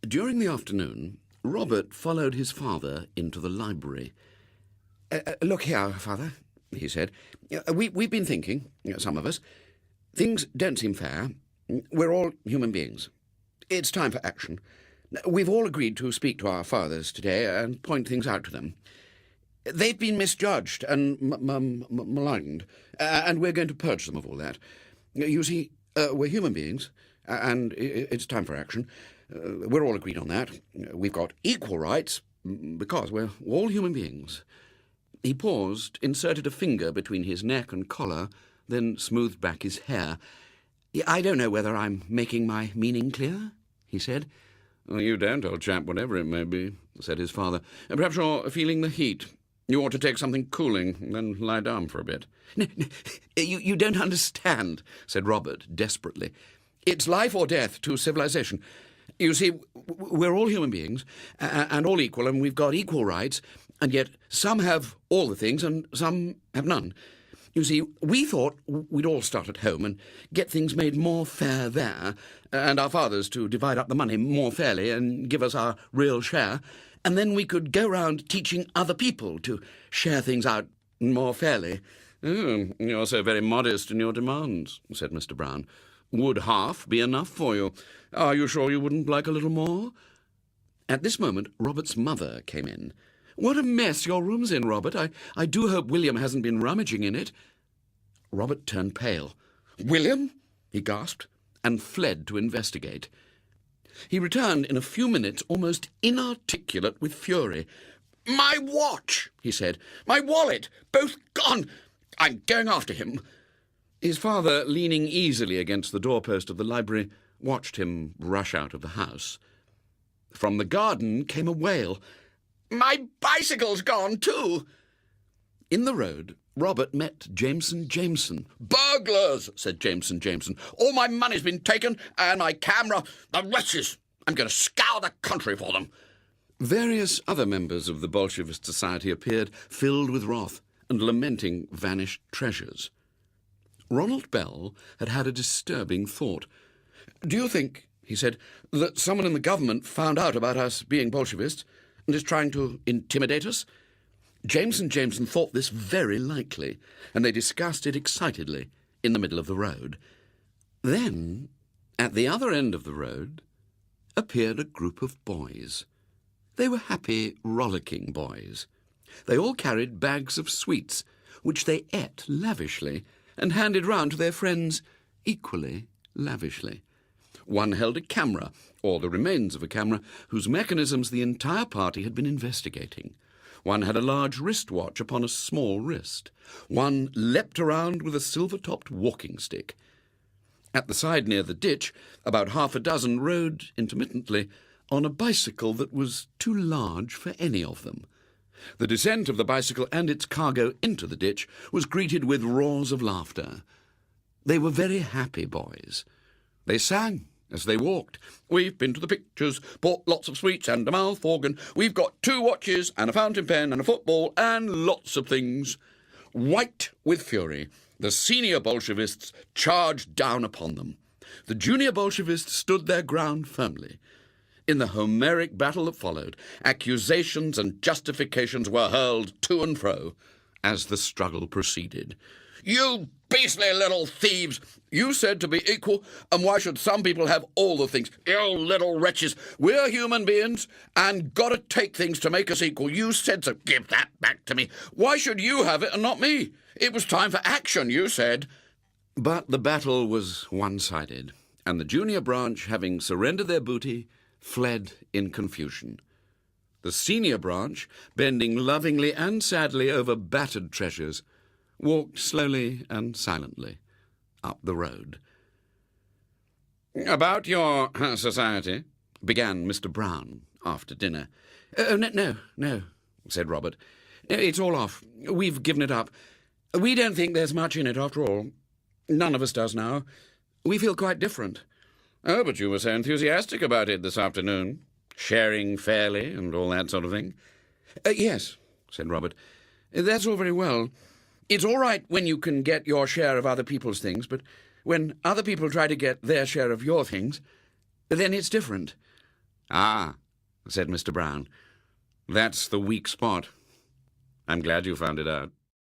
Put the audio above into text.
During the afternoon, Robert followed his father into the library. Look here, Father, he said. We've been thinking, some of us. Things don't seem fair. We're all human beings. It's time for action. We've all agreed to speak to our fathers today and point things out to them. They've been misjudged and maligned, and we're going to purge them of all that. You see, we're human beings, and it's time for action. We're all agreed on that. We've got equal rights because we're all human beings. He paused, inserted a finger between his neck and collar, then smoothed back his hair. I don't know whether I'm making my meaning clear, he said. Well, you don't, old chap, whatever it may be, said his father. Perhaps you're feeling the heat. You ought to take something cooling, then lie down for a bit. No, you don't understand, said Robert desperately. It's life or death to civilization. You see, we're all human beings, and all equal, and we've got equal rights, and yet some have all the things and some have none. You see, we thought we'd all start at home and get things made more fair there, and our fathers to divide up the money more fairly and give us our real share, and then we could go round teaching other people to share things out more fairly. Oh, you're so very modest in your demands, said Mr. Brown. Would half be enough for you? Are you sure you wouldn't like a little more? At this moment, Robert's mother came in. What a mess your room's in, Robert. I do hope William hasn't been rummaging in it. Robert turned pale. William? He gasped, and fled to investigate. He returned in a few minutes, almost inarticulate with fury. My watch, he said. My wallet, both gone. I'm going after him. His father, leaning easily against the doorpost of the library, watched him rush out of the house. From the garden came a wail. My bicycle's gone too. In the road, Robert met Jameson. Burglars, said Jameson. All my money's been taken, and my camera. The wretches! I'm going to scour the country for them. Various other members of the Bolshevist society appeared, filled with wrath and lamenting vanished treasures. Ronald Bell had had a disturbing thought. Do you think, he said, that someone in the government found out about us being Bolshevists and is trying to intimidate us? Jameson thought this very likely, and they discussed it excitedly in the middle of the road. Then, at the other end of the road, appeared a group of boys. They were happy, rollicking boys. They all carried bags of sweets, which they ate lavishly, and handed round to their friends equally lavishly. One held a camera, or the remains of a camera, whose mechanisms the entire party had been investigating. One had a large wristwatch upon a small wrist. One leapt around with a silver-topped walking stick. At the side near the ditch, about half a dozen rode intermittently on a bicycle that was too large for any of them. The descent of the bicycle and its cargo into the ditch was greeted with roars of laughter. They were very happy boys. They sang as they walked. We've been to the pictures, bought lots of sweets and a mouth organ. We've got 2 watches and a fountain pen and a football and lots of things. White with fury, the senior Bolshevists charged down upon them. The junior Bolshevists stood their ground firmly. In the Homeric battle that followed, accusations and justifications were hurled to and fro as the struggle proceeded. You beastly little thieves! You said to be equal, and why should some people have all the things? You little wretches! We're human beings, and got to take things to make us equal. You said so. Give that back to me. Why should you have it and not me? It was time for action, you said. But the battle was one-sided, and the junior branch, having surrendered their booty, fled in confusion. The senior branch, bending lovingly and sadly over battered treasures, walked slowly and silently up the road. About your society, began Mr. Brown after dinner. Oh, no, said Robert. It's all off. We've given it up. We don't think there's much in it after all. None of us does now. We feel quite different. Oh, but you were so enthusiastic about it this afternoon. Sharing fairly and all that sort of thing. Yes, said Robert. That's all very well. It's all right when you can get your share of other people's things, but when other people try to get their share of your things, then it's different. Ah, said Mr. Brown. That's the weak spot. I'm glad you found it out.